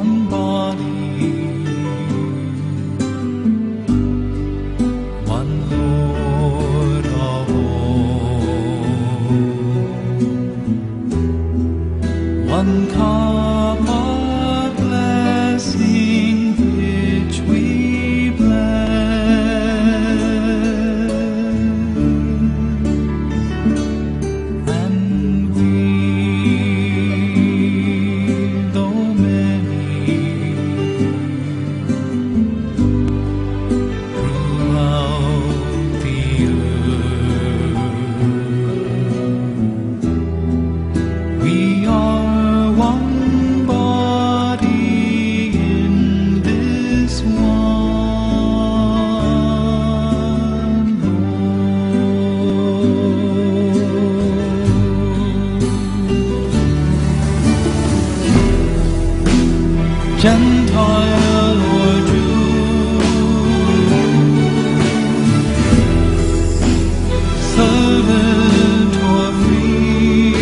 one body, one Lord of all, one cup of blessing which we bless, and we, though many, throughout the earth, we are one body in this one Lord. Gentile or Jew, servant or free,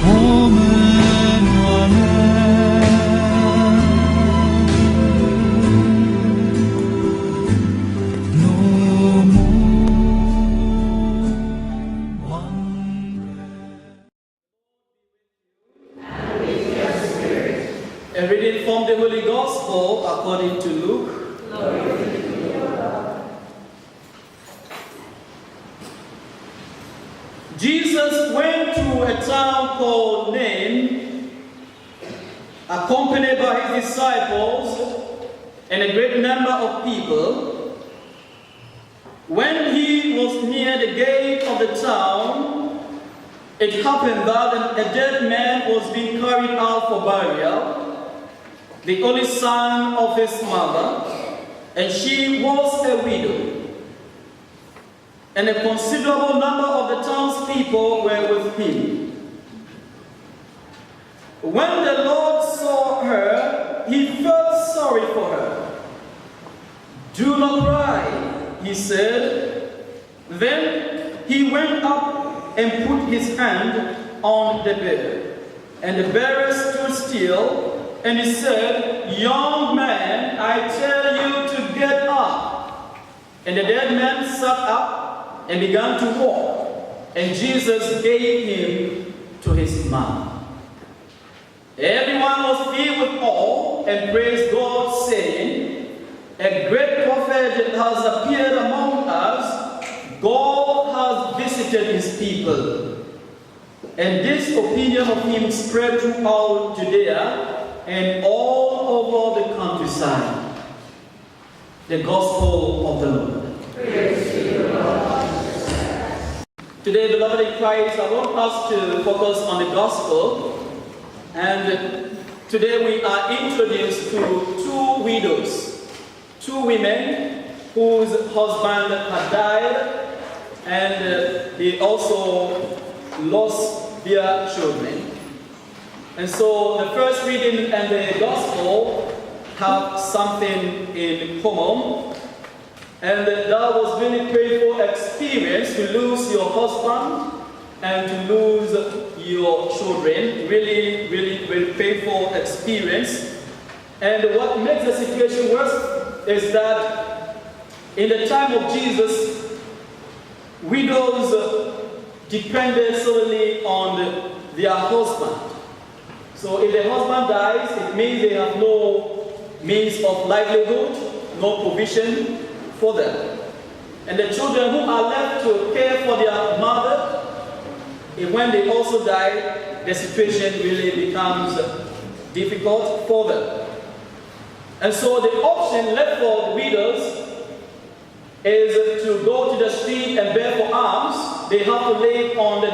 woman or man, no more one A reading from the Holy Gospel according to Luke. Jesus went to a town called Nain, accompanied by his disciples and a great number of people. When he was near the gate of the town, it happened that a dead man was being carried out for burial, the only son of his mother, and she was a widow. And a considerable number of the townspeople were with him. When the Lord saw her, he felt sorry for her. "Do not cry," he said. Then he went up and put his hand on the bed. And the bearer stood still, and he said, "Young man, I tell you to get up." And the dead man sat up and began to walk, and Jesus gave him to his mother. Everyone was filled with awe and praised God, saying, "A great prophet has appeared among us. God has visited his people." And this opinion of him spread throughout Judea and all over the countryside. The Gospel of the Lord. Praise to you, Lord. Today, beloved in Christ, I want us to focus on the Gospel. And today we are introduced to two widows, two women whose husband had died, and they also lost their children. And so the first reading and the Gospel have something in common. And that was really painful experience to lose your husband and to lose your children. Really, really, really painful experience. And what makes the situation worse is that in the time of Jesus, widows depended solely on their husband. So if the husband dies, it means they have no means of livelihood, no provision for them. And the children who are left to care for their mother, when they also die, the situation really becomes difficult for them. And so the option left for the widows is to go to the street and beg for alms. They have to depend on the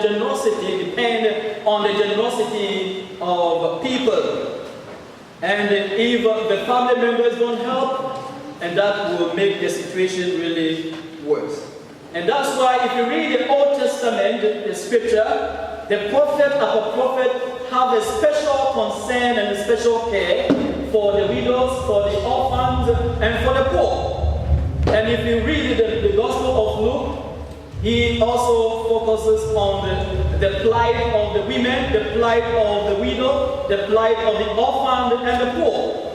generosity of people. And if the family members don't help, and that will make the situation really worse. And that's why if you read the Old Testament, the scripture, the prophet after prophet have a special concern and a special care for the widows, for the orphans, and for the poor. And if you read the Gospel of Luke, he also focuses on the plight of the women, the plight of the widow, the plight of the orphan and the poor.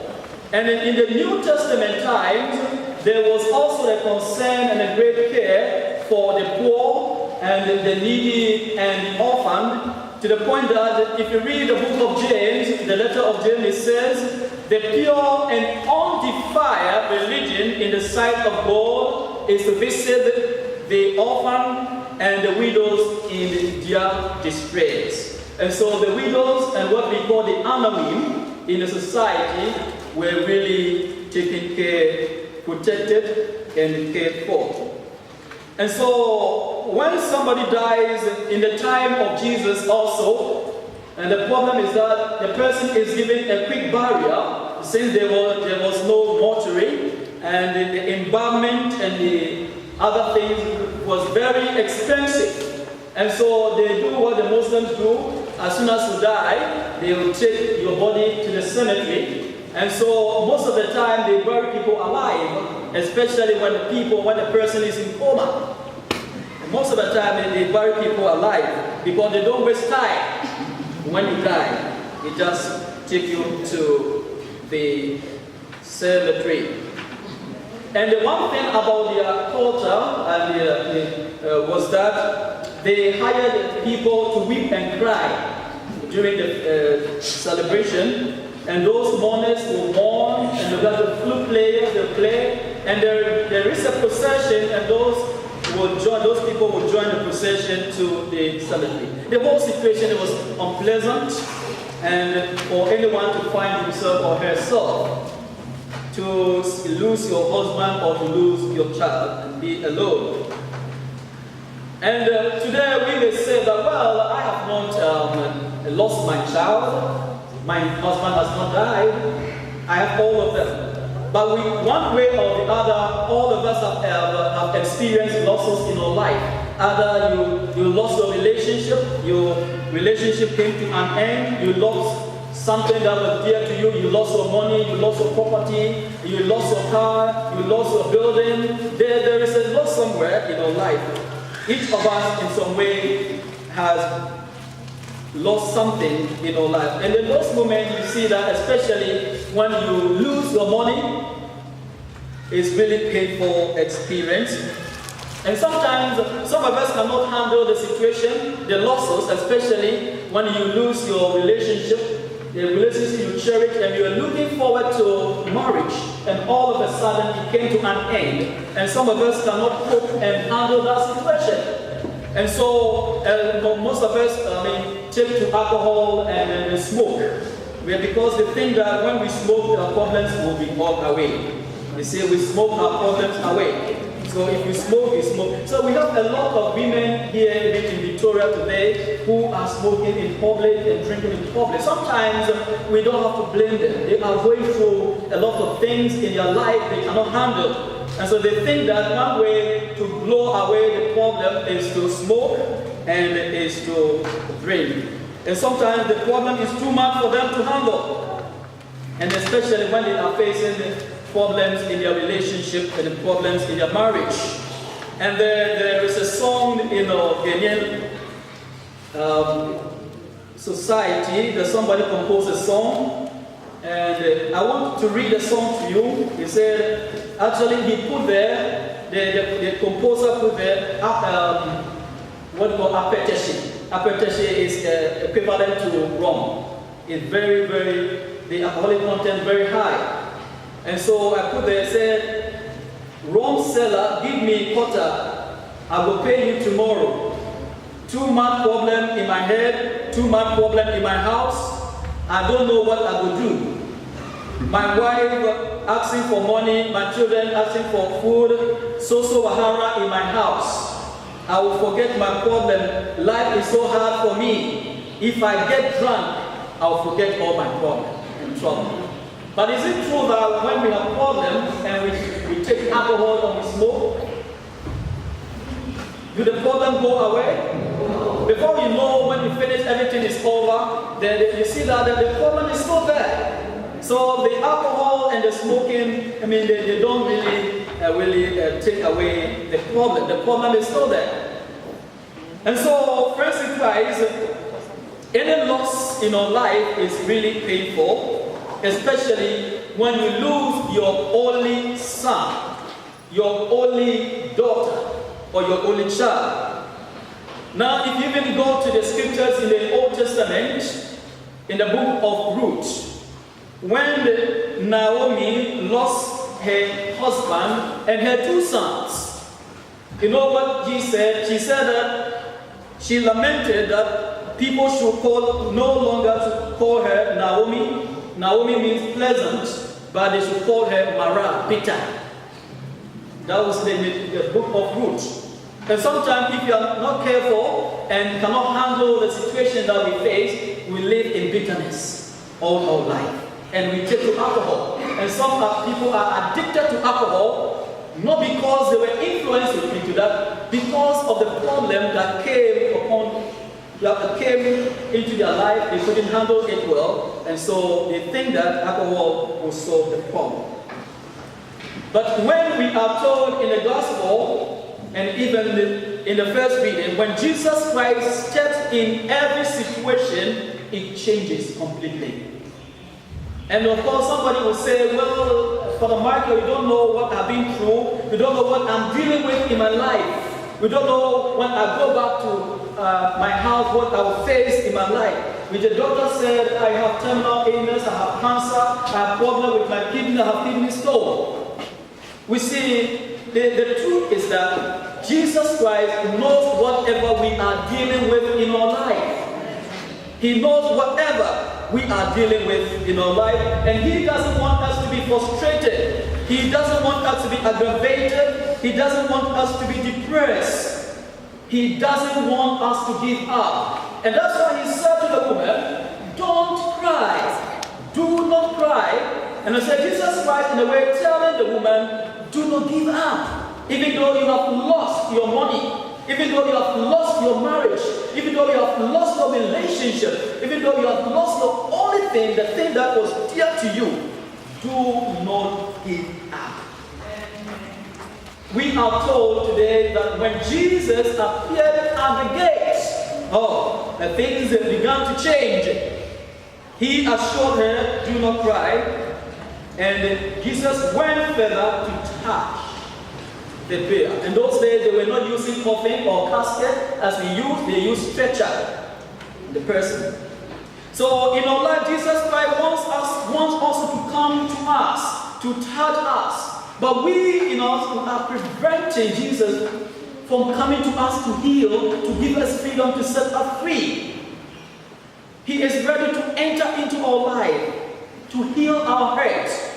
And in the New Testament times, there was also a concern and a great care for the poor and the needy and the orphan, to the point that if you read the book of James, the letter of James, it says, the pure and undefiled religion in the sight of God is to visit the orphan and the widows in their distress. And so the widows and what we call the Anawim in the society were really taken care, protected, and cared for. And so when somebody dies in the time of Jesus also, and the problem is that the person is given a quick burial, since there was no mortuary, and the embalmment and the other things was very expensive. And so they do what the Muslims do. As soon as you die, they will take your body to the cemetery. And so most of the time they bury people alive, especially when the person is in coma. And most of the time they bury people alive because they don't waste time. When you die, they just take you to the cemetery. And the one thing about their culture was that they hired people to weep and cry during the celebration. And those mourners will mourn, and they've got the flute players, they'll play, and there is a procession, and those people will join the procession to the cemetery. The whole situation was unpleasant, and for anyone to find himself or herself to lose your husband or to lose your child and be alone. And today we may say that, well, I have not lost my child. My husband has not died. I have all of them. But one way or the other, all of us have experienced losses in our life. Either you lost your relationship came to an end, you lost something that was dear to you, you lost your money, you lost your property, you lost your car, you lost your building. There is a loss somewhere in our life. Each of us in some way has lost something in our life. And in those moments you see that, especially when you lose your money, it's really painful experience. And sometimes some of us cannot handle the situation, the losses, especially when you lose your relationship, the relationship you cherish, and you are looking forward to marriage, and all of a sudden it came to an end. And some of us cannot cope and handle that situation. And so most of us take to alcohol and smoke. Because they think that when we smoke, our problems will be all away. They say we smoke, our problems away. So if you smoke, you smoke. So we have a lot of women here in Victoria today who are smoking in public and drinking in public. Sometimes we don't have to blame them. They are going through a lot of things in their life they cannot handle. And so they think that one way to blow away the problem is to smoke and is to drink. And sometimes the problem is too much for them to handle. And especially when they are facing problems in their relationship and the problems in their marriage. And there is a song in our Ghanaian society that somebody composed a song. And I want to read a song to you. He said, actually he put there, the composer put there, what we call apeteshi. Apeteshi is equivalent to rum. It's very, the alcoholic content very high. And so I put there, said, rum seller, give me quarter, I will pay you tomorrow. 2 month problem in my head, 2 month problem in my house. I don't know what I will do. My wife asking for money, my children asking for food, so wahara in my house. I will forget my problem. Life is so hard for me. If I get drunk, I will forget all my problems and trouble. But is it true that when we have problems and we take alcohol or we smoke, do the problem go away? Before you know, when you finish, everything is over, then you see that the problem is still there. So the alcohol and the smoking, they don't really take away the problem. The problem is still there. And so, friends in Christ, any loss in our life is really painful, especially when you lose your only son, your only daughter, or your only child. Now, if you even go to the scriptures in the Old Testament, in the book of Ruth, when Naomi lost her husband and her two sons, you know what she said? She said that she lamented that people should no longer call her Naomi. Naomi means pleasant, but they should call her Mara, bitter. That was the book of Ruth. And sometimes if you are not careful and cannot handle the situation that we face, we live in bitterness all our life. And we take to alcohol. And some people are addicted to alcohol, not because they were influenced into that, because of the problem that came into their life. They couldn't handle it well, and so they think that alcohol will solve the problem. But when we are told in the gospel, and even in the first reading, when Jesus Christ steps in every situation, it changes completely. And of course, somebody will say, well, Father Michael, you don't know what I've been through. You don't know what I'm dealing with in my life. You don't know when I go back to my house, what I will face in my life. Which the doctor said, I have terminal illness, I have cancer, I have problem with my kidney, I have kidney stone. We see, the truth is that Jesus Christ knows whatever we are dealing with in our life. He knows whatever we are dealing with in our life, and He doesn't want us to be frustrated. He doesn't want us to be aggravated. He doesn't want us to be depressed. He doesn't want us to give up. And that's why He said to the woman, don't cry. Do not cry. And I said, Jesus Christ, in a way, telling the woman, do not give up. Even though you have lost your money, even though you have lost your marriage, even though you have lost your relationship, even though you have lost the only thing, the thing that was dear to you, do not give up. We are told today that when Jesus appeared at the gates, the things began to change. He assured her, do not cry. And Jesus went further to touch the bier. In those days, they were not using coffin or casket as we use. They used stretcher, the person. So in our life, Jesus Christ wants also to come to us, to touch us. But we, are preventing Jesus from coming to us to heal, to give us freedom, to set us free. He is ready to enter into our life, to heal our hurts,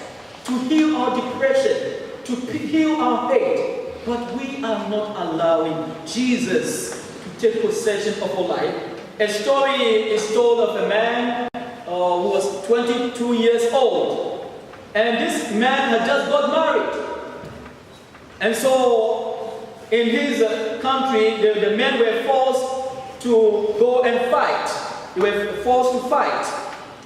to heal our depression, to heal our hate. But we are not allowing Jesus to take possession of our life. A story is told of a man who was 22 years old. And this man had just got married. And so, in his country, the men were forced to go and fight. They were forced to fight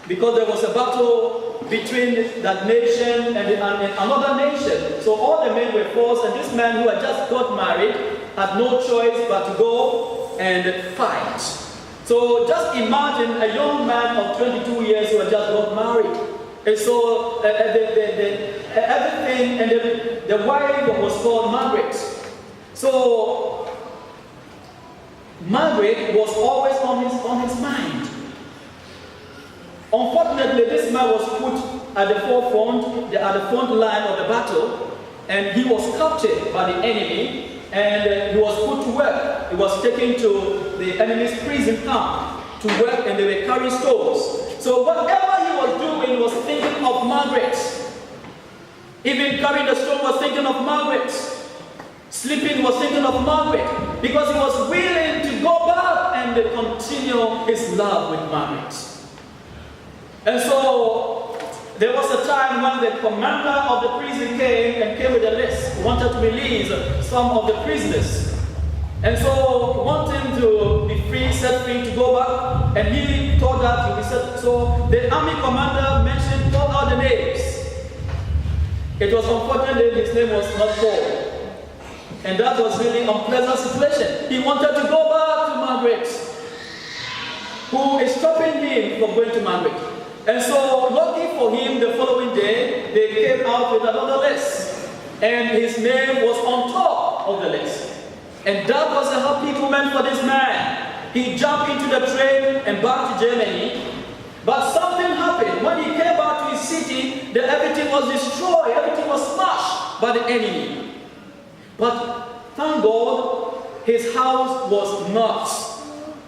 because there was a battle between that nation and another nation. So all the men were forced, and this man who had just got married had no choice but to go and fight. So just imagine a young man of 22 years who had just got married. And so everything, and the wife was called Margaret. So Margaret was always on his mind. Unfortunately, this man was put at the forefront, at the front line of the battle, and he was captured by the enemy, and he was put to work. He was taken to the enemy's prison camp to work, and they were carrying stores. So whatever he was doing, he was thinking of Margaret. Even carrying the stone was thinking of Margaret. Sleeping was thinking of Margaret, because he was willing to go back and continue his love with Margaret. And so there was a time when the commander of the prison came with a list, wanted to release some of the prisoners. And so wanting to be free, set free, to go back, and he thought that he would be set. So the army commander mentioned all other names. It was unfortunate that his name was not called. And that was really an unpleasant situation. He wanted to go back to Margaret, who is stopping him from going to Margaret. And so, lucky for him, the following day, they came out with another list. And his name was on top of the list. And that was a happy moment for this man. He jumped into the train and back to Germany. But something happened. When he came back to his city, everything was destroyed. Everything was smashed by the enemy. But thank God, his house was not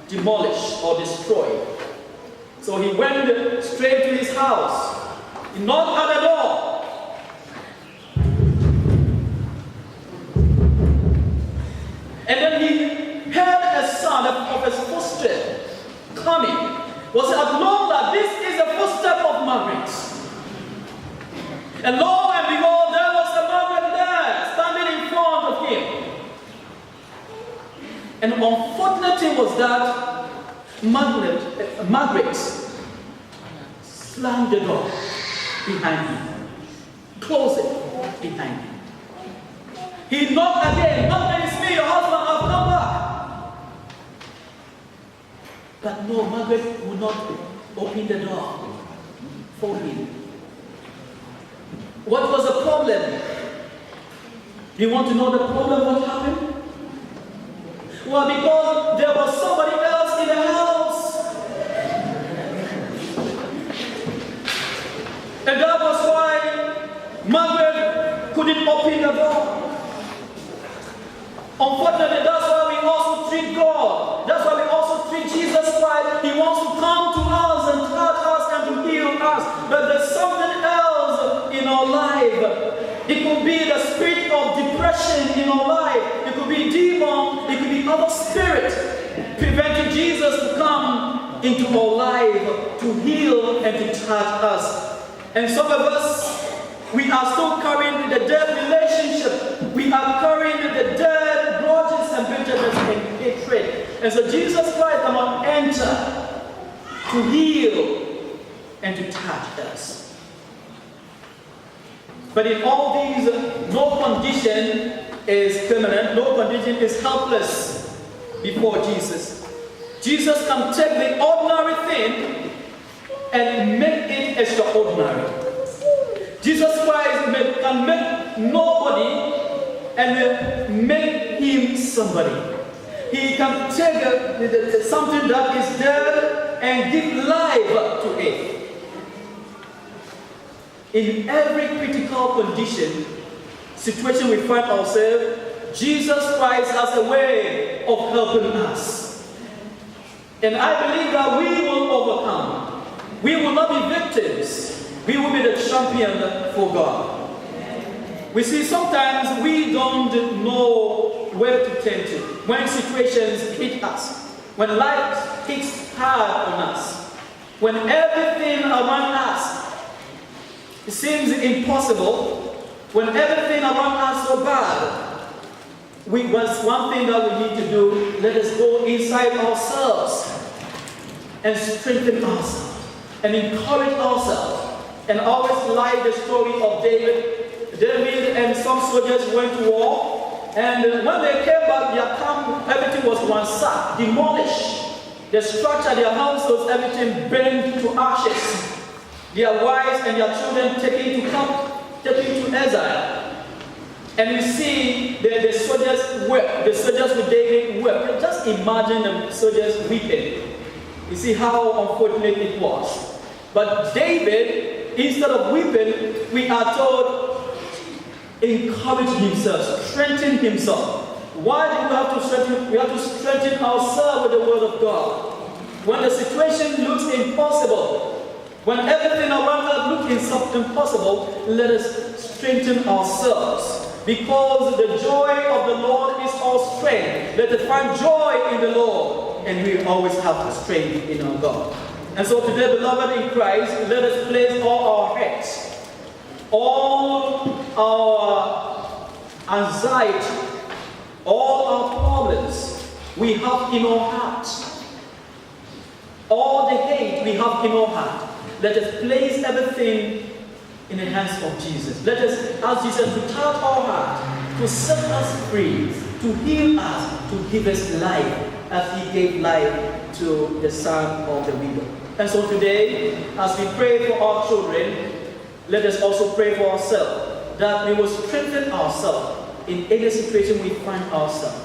demolished or destroyed. So he went straight to his house. He knocked at the door. And then he heard a sound of his footstep coming. Was at long that this is the footstep of Margaret. And lo and behold, there was a Margaret there, standing in front of him. And the unfortunate thing was that Margaret slammed the door behind him, closed it behind him. He knocked again. "Not it's me, your husband, I've come back." But no, Margaret would not open the door for him. What was the problem? You want to know the problem? What happened? Well, because there was somebody else in the house. And that was why Margaret couldn't open the door. Unfortunately, that's why we also treat God. That's why we also treat Jesus Christ. He wants to come to us and touch us and to heal us. But there's something else in our life. It could be the spirit of depression in our life. It could be demon. It could be other spirit preventing Jesus to come into our life to heal and to touch us. And some of us, we are still carrying the dead relationship. We are carrying the dead grudges and bitterness and hatred. And so Jesus Christ cannot enter to heal and to touch us. But in all these, no condition is permanent, no condition is helpless before Jesus. Jesus can take the ordinary thing and make it extraordinary. Jesus Christ can make nobody and make him somebody. He can take something that is dead and give life to it. In every critical condition, situation we find ourselves, Jesus Christ has a way of helping us. And I believe that we will overcome. We will not be victims. We will be the champion for God. We see sometimes we don't know where to turn to. When situations hit us, when life hits hard on us, when everything around us it seems impossible, when everything around us is so bad, one thing that we need to do, let us go inside ourselves and strengthen ourselves and encourage ourselves. And always like the story of David. David and some soldiers went to war, and when they came back, their camp, everything was ransacked, demolished. Their structure, their houses, everything burned to ashes. Their wives and their children taken to camp, taken to exile. And you see the soldiers wept. The soldiers with David wept. Just imagine the soldiers weeping. You see how unfortunate it was. But David, instead of weeping, we are told, encourage himself, strengthen himself. Why do we have to strengthen? We have to strengthen ourselves with the word of God. When the situation looks impossible, when everything around us looks impossible, let us strengthen ourselves. Because the joy of the Lord is our strength. Let us find joy in the Lord, and we always have strength in our God. And so today, beloved in Christ, let us place all our heads, all our anxiety, all our problems we have in our hearts, all the hate we have in our heart. Let us place everything in the hands of Jesus. Let us ask Jesus to touch our heart, to set us free, to heal us, to give us life, as he gave life to the son of the widow. And so today, as we pray for our children, let us also pray for ourselves, that we will strengthen ourselves in any situation we find ourselves.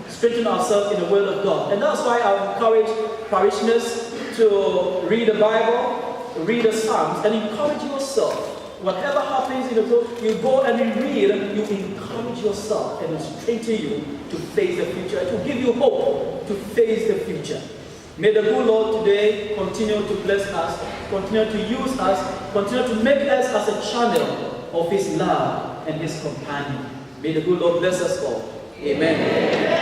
Strengthen ourselves in the Word of God. And that's why I encourage parishioners to read the Bible, read the Psalms, and encourage yourself. Whatever happens in the world, you go and you read, you encourage yourself and it strengthen you to face the future, to give you hope to face the future. May the good Lord today continue to bless us, continue to use us, continue to make us as a channel of His love and His companion. May the good Lord bless us all. Amen.